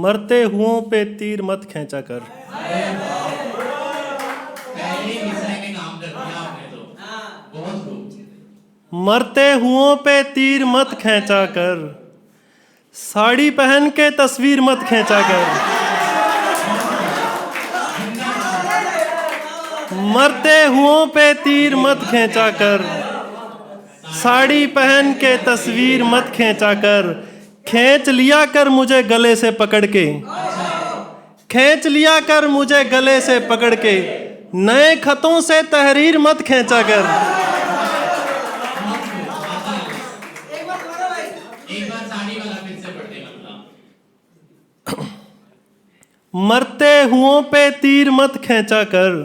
मरते हुओं पे तीर मत खींचा कर। मरते हुओं पे तीर मत खींचा कर, साड़ी पहन के तस्वीर मत खींचा कर। मरते हुओं पे तीर मत खींचा कर, साड़ी पहन के तस्वीर मत खींचा कर। खींच लिया कर मुझे गले से पकड़ के, खींच लिया कर मुझे गले से पकड़ के। नए खतों से तहरीर मत खींचा कर। मरते हुओं पे तीर मत खींचा कर,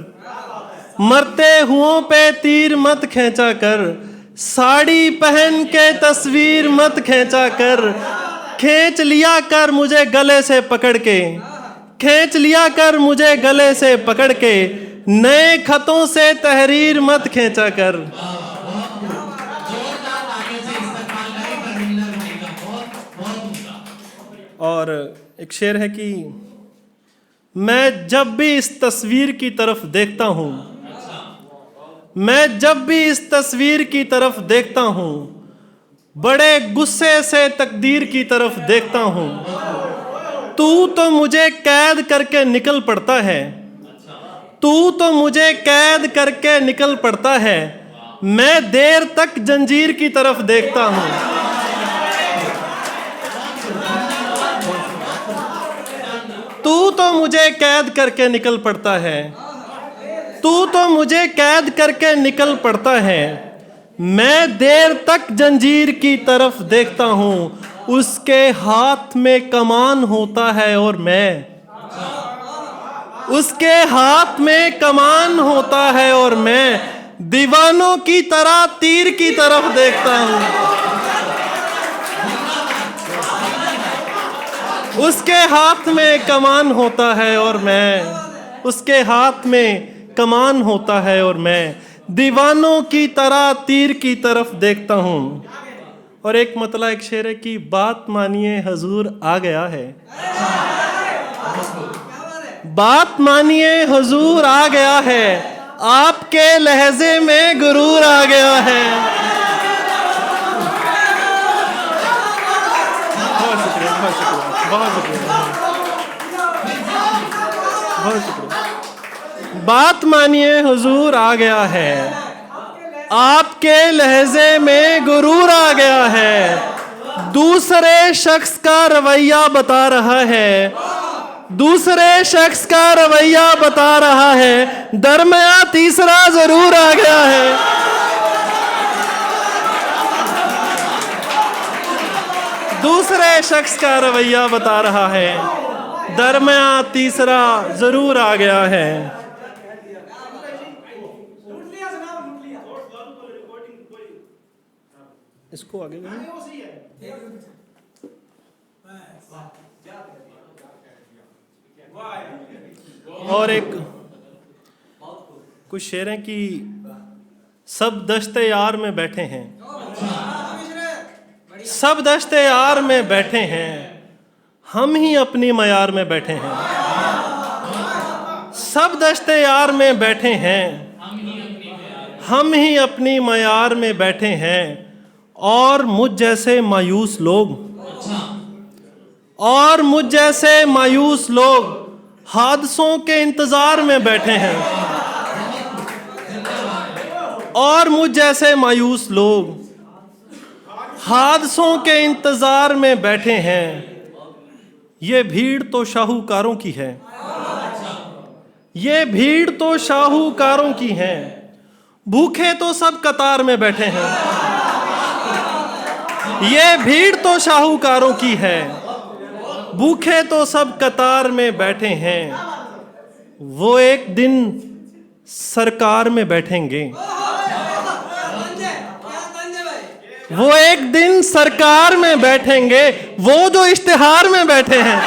मरते हुओं पे तीर मत खींचा कर। साड़ी पहन के तस्वीर मत खींचा कर। खींच लिया कर मुझे गले से पकड़ के, खींच लिया कर मुझे गले से पकड़ के। नए खतों से तहरीर मत खींचा कर। और एक शेर है कि मैं जब भी इस तस्वीर की तरफ देखता हूँ, मैं जब भी इस तस्वीर की तरफ देखता हूँ, बड़े गुस्से से तकदीर की तरफ देखता हूँ। तू तो मुझे कैद करके निकल पड़ता है, तू तो मुझे कैद करके निकल पड़ता है। मैं देर तक जंजीर की तरफ देखता हूँ। तू तो मुझे कैद करके निकल पड़ता है, तू तो मुझे कैद करके निकल पड़ता है। मैं देर तक जंजीर की तरफ देखता हूँ। उसके हाथ में कमान होता है और मैं, उसके हाथ में कमान होता है और मैं दीवानों की तरह तीर की तरफ देखता हूँ। उसके हाथ में कमान होता है और मैं, उसके हाथ में कमान होता है और मैं दीवानों की तरह तीर की तरफ देखता हूँ। और एक मतला एक शेर है कि बात मानिए हुजूर आ गया है, बात मानिए हुजूर आ गया है। आपके लहजे में गुरूर आ गया है। बहुत शुक्रिया, बहुत शुक्रिया, बहुत शुक्रिया, बहुत शुक्रिया। बात मानिए हुजूर आ गया है, आपके लहजे में गुरूर आ गया है। दूसरे शख्स का रवैया बता रहा है, दूसरे शख्स का रवैया बता रहा है। दरमिया तीसरा जरूर आ गया है। दूसरे शख्स का रवैया बता रहा है, दरमिया तीसरा जरूर आ गया है। इसको आगे और एक कुछ शेर हैं कि सब दश्ते यार में बैठे हैं, सब दश्ते यार में बैठे हैं। हम ही अपनी मयार में बैठे हैं। सब दश्ते यार में बैठे हैं, हम ही अपनी मयार में बैठे हैं। और मुझ जैसे मायूस लोग, और मुझ जैसे मायूस लोग हादसों के इंतजार में बैठे हैं। और मुझ जैसे मायूस लोग हादसों के इंतजार में बैठे हैं। ये भीड़ तो शाहूकारों की है, ये भीड़ तो शाहूकारों की है। भूखे तो सब कतार में बैठे हैं। ये भीड़ तो शाहूकारों की है, भूखे तो सब कतार में बैठे हैं। वो एक दिन सरकार में बैठेंगे, वो एक दिन सरकार में बैठेंगे। वो जो इश्तिहार में बैठे हैं,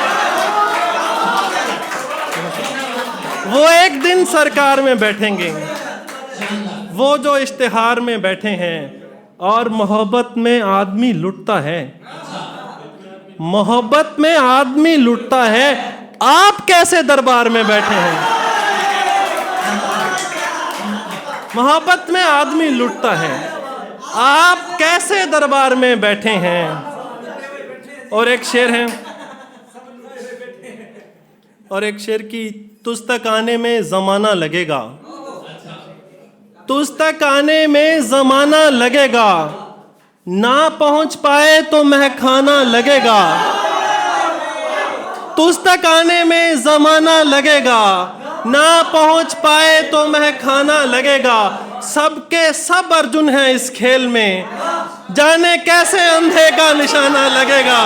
वो एक दिन सरकार में बैठेंगे। वो जो इश्तिहार में बैठे हैं। और मोहब्बत में आदमी लुटता है, मोहब्बत में आदमी लुटता है, आप कैसे दरबार में बैठे हैं। मोहब्बत में आदमी लुटता है, आप कैसे दरबार में बैठे हैं। और एक शेर है, और एक शेर की, तुझ तक आने में जमाना लगेगा, तुझ तक आने में जमाना लगेगा, ना पहुंच पाए तो महखाना लगेगा। तुझ तक आने में जमाना लगेगा, ना पहुंच पाए तो महखाना लगेगा। सबके सब अर्जुन हैं इस खेल में, जाने कैसे अंधे का निशाना लगेगा।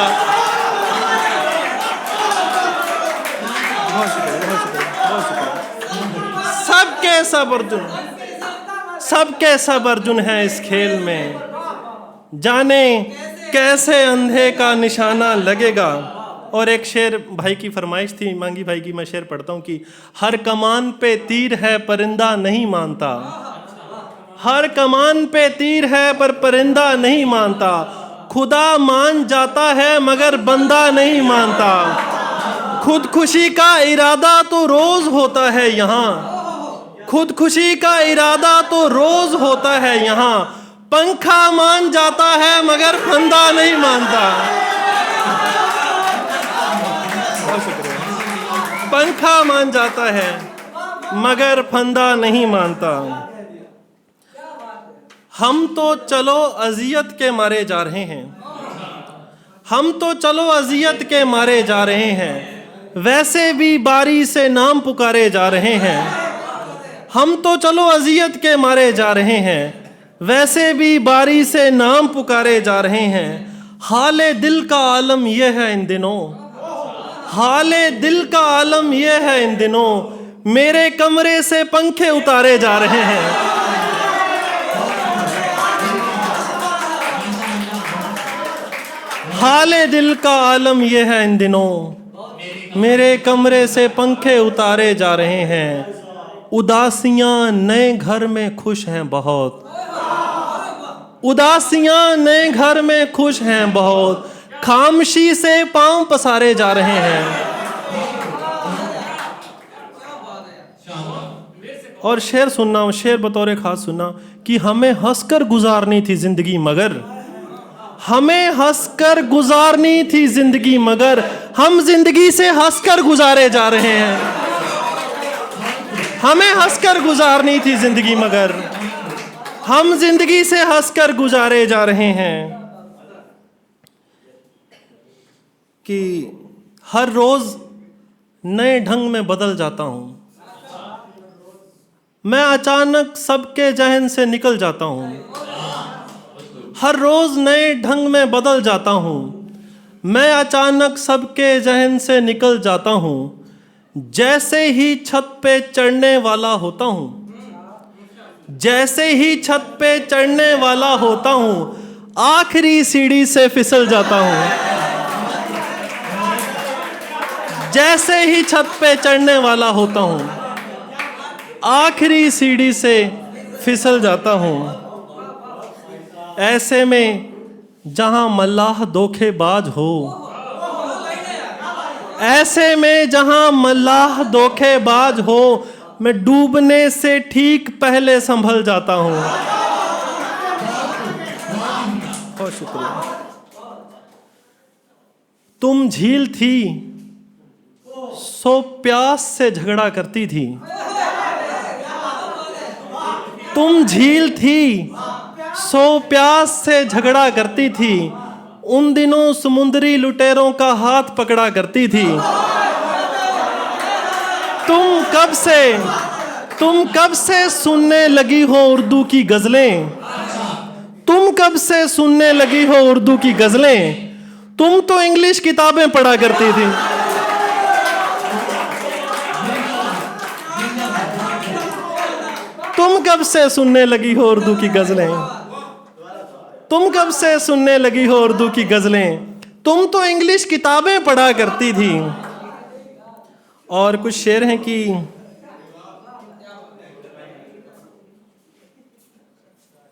बहुत शुक्रिया, बहुत शुक्रिया, बहुत शुक्रिया। सबके सब अर्जुन, सबके सब अर्जुन हैं इस खेल में, जाने कैसे अंधे का निशाना लगेगा। और एक शेर भाई की फरमाइश थी, मांगी भाई की, मैं शेर पढ़ता हूँ कि हर कमान पे तीर है परिंदा नहीं मानता, हर कमान पे तीर है पर परिंदा नहीं मानता, खुदा मान जाता है मगर बंदा नहीं मानता। खुदकुशी का इरादा तो रोज होता है यहाँ, खुदकुशी का इरादा तो रोज होता है यहाँ, पंखा मान जाता है मगर फंदा नहीं मानता। बहुत शुक्रिया। पंखा मान जाता है मगर फंदा नहीं मानता। हम तो चलो अजियत के मारे जा रहे हैं, हम तो चलो अजियत के मारे जा रहे हैं, वैसे भी बारी से नाम पुकारे जा रहे हैं। हम तो चलो अजियत के मारे जा रहे हैं, वैसे भी बारी से नाम पुकारे जा रहे हैं। हाले दिल का आलम यह है इन दिनों, हाले दिल का आलम यह है इन दिनों, मेरे कमरे से पंखे उतारे जा रहे हैं। हाले दिल का आलम यह है इन दिनों, मेरे कमरे से पंखे उतारे जा रहे हैं। उदासियां नए घर में खुश हैं बहुत, उदासियां नए घर में खुश हैं बहुत, खामोशी से पांव पसारे जा रहे हैं। और शेर सुनना, शेर बतौर खास सुनना कि हमें हंसकर गुजारनी थी जिंदगी मगर, हमें हंसकर गुजारनी थी जिंदगी मगर, हम जिंदगी से हंसकर गुजारे जा रहे हैं। हमें हंसकर गुजारनी थी जिंदगी मगर, हम जिंदगी से हंसकर गुजारे जा रहे हैं। कि हर रोज नए ढंग में बदल जाता हूं, मैं अचानक सबके जहन से निकल जाता हूं। हर रोज नए ढंग में बदल जाता हूं, मैं अचानक सबके जहन से निकल जाता हूं। जैसे ही छत पे चढ़ने वाला होता हूं, जैसे ही छत पे चढ़ने वाला होता हूं, आखिरी सीढ़ी से फिसल जाता हूं। जैसे ही छत पे चढ़ने वाला होता हूं, आखिरी सीढ़ी से फिसल जाता हूं। ऐसे में जहां मल्लाह धोखेबाज हो, ऐसे में जहां मल्लाह धोखेबाज हो, मैं डूबने से ठीक पहले संभल जाता हूं। बहुत शुक्रिया। तुम झील थी सो प्यास से झगड़ा करती थी, तुम झील थी सो प्यास से झगड़ा करती थी, उन दिनों समुद्री लुटेरों का हाथ पकड़ा करती थी। तुम कब से सुनने लगी हो उर्दू की गजलें, तुम कब से सुनने लगी हो उर्दू की गजलें, तुम तो इंग्लिश किताबें पढ़ा करती थी। तुम कब से सुनने लगी हो उर्दू की गजलें, तुम कब से सुनने लगी हो उर्दू की गजलें, तुम तो इंग्लिश किताबें पढ़ा करती थी। और कुछ शेर हैं कि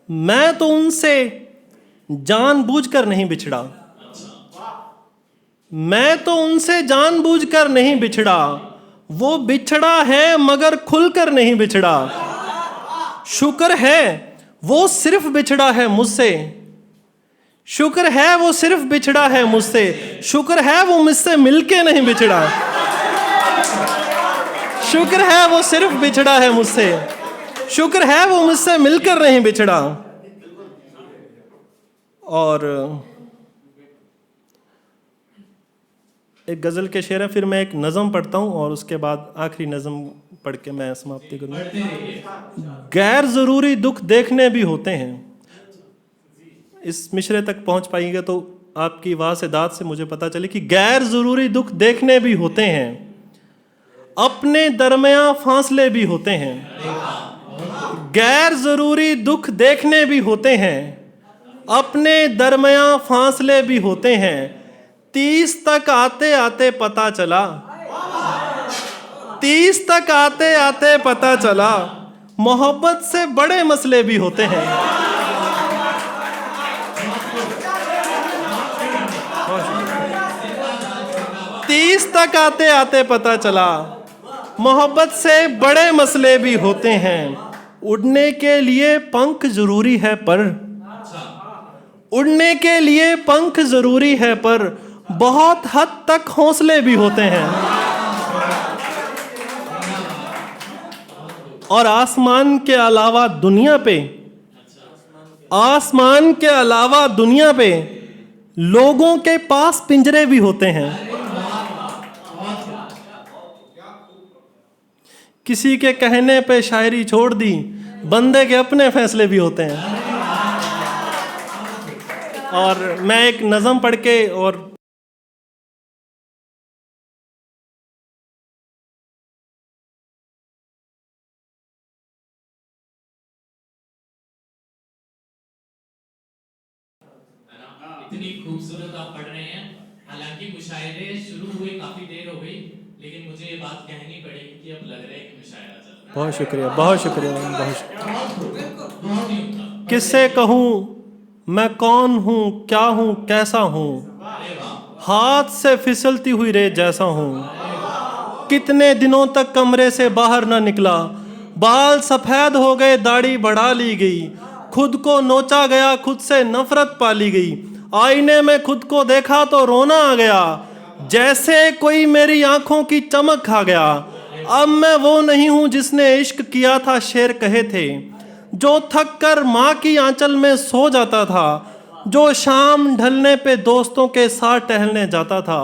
मैं तो उनसे जानबूझकर नहीं बिछड़ा, मैं तो उनसे जानबूझकर नहीं बिछड़ा, वो बिछड़ा है मगर खुलकर नहीं बिछड़ा। शुक्र है वो सिर्फ बिछड़ा है मुझसे, शुक्र है वो सिर्फ बिछड़ा है मुझसे, शुक्र है वो मुझसे मिलके नहीं बिछड़ा। शुक्र है वो सिर्फ बिछड़ा है मुझसे, शुक्र है वो मुझसे मिलकर नहीं बिछड़ा। और एक गज़ल के शेर है, फिर मैं एक नज़म पढ़ता हूँ और उसके बाद आखिरी नज़म पढ़ के मैं समाप्ति करूँगा। गैर ज़रूरी दुख देखने भी होते हैं। इस मिसरे तक पहुँच पाएंगे तो आपकी वासेदात से मुझे पता चले कि गैर ज़रूरी दुख देखने भी होते हैं, अपने दरमियाँ फासले भी होते हैं। गैर ज़रूरी दुख देखने भी होते हैं, अपने दरमियाँ फासले भी होते हैं। 30 तक आते आते पता चला, 30 तक आते आते पता चला, मोहब्बत से बड़े मसले भी होते हैं। 30 तक आते आते पता चला, मोहब्बत से बड़े मसले भी होते हैं। उड़ने के लिए पंख जरूरी है पर, उड़ने के लिए पंख जरूरी है पर, बहुत हद तक हौसले भी होते हैं। और आसमान के अलावा दुनिया पे, आसमान के अलावा दुनिया पे लोगों के पास पिंजरे भी होते हैं। किसी के कहने पे शायरी छोड़ दी, बंदे के अपने फैसले भी होते हैं। और मैं एक नज़म पढ़ के और इतनी खूबसूरत आप पढ़ रहे हैं। हालांकि मुशायरे शुरू हुए काफी देर हो गई, लेकिन मुझे ये बात कहनी पड़ेगी कि अब लग रहा है कि मुशायरा चल रहा है। बहुत शुक्रिया, बहुत शुक्रिया, बहुत शुक्रिया। किससे कहूँ मैं कौन हूँ, क्या हूँ, कैसा हूँ, हाथ से फिसलती हुई रेत जैसा हूँ। कितने दिनों तक कमरे से बाहर ना निकला, बाल सफ़ेद हो गए, दाढ़ी बढ़ा ली गई, खुद को नोचा गया, खुद से नफरत पाली गई। आईने में खुद को देखा तो रोना आ गया, जैसे कोई मेरी आंखों की चमक खा गया। अब मैं वो नहीं हूँ जिसने इश्क किया था, शेर कहे थे, जो थक कर माँ की आंचल में सो जाता था, जो शाम ढलने पे दोस्तों के साथ टहलने जाता था।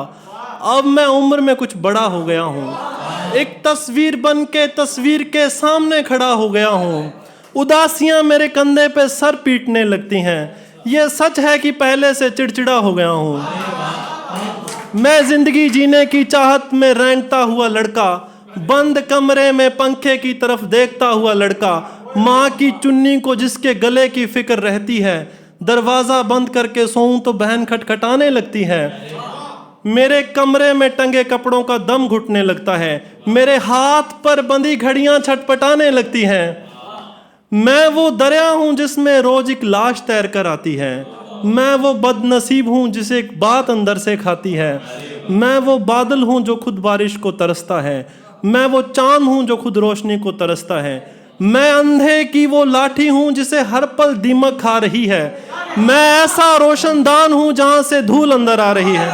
अब मैं उम्र में कुछ बड़ा हो गया हूँ, एक तस्वीर बन के तस्वीर के सामने खड़ा हो गया हूँ। उदासियाँ मेरे कंधे पे सर पीटने लगती हैं, ये सच है कि पहले से चिड़चिड़ा हो गया हूँ। मैं जिंदगी जीने की चाहत में रेंगता हुआ लड़का, बंद कमरे में पंखे की तरफ देखता हुआ लड़का, माँ की चुन्नी को जिसके गले की फिक्र रहती है, दरवाज़ा बंद करके सोऊं तो बहन खटखटाने लगती है। मेरे कमरे में टंगे कपड़ों का दम घुटने लगता है, मेरे हाथ पर बंधी घड़ियां छटपटाने लगती हैं। मैं वो दरिया हूँ जिसमें रोज एक लाश तैर कर आती है, मैं वो बदनसीब हूँ जिसे एक बात अंदर से खाती है। मैं वो बादल हूँ जो खुद बारिश को तरसता है, मैं वो चांद हूँ जो खुद रोशनी को तरसता है। मैं अंधे की वो लाठी हूँ जिसे हर पल दीमक खा रही है, मैं ऐसा रोशनदान हूँ जहाँ से धूल अंदर आ रही है।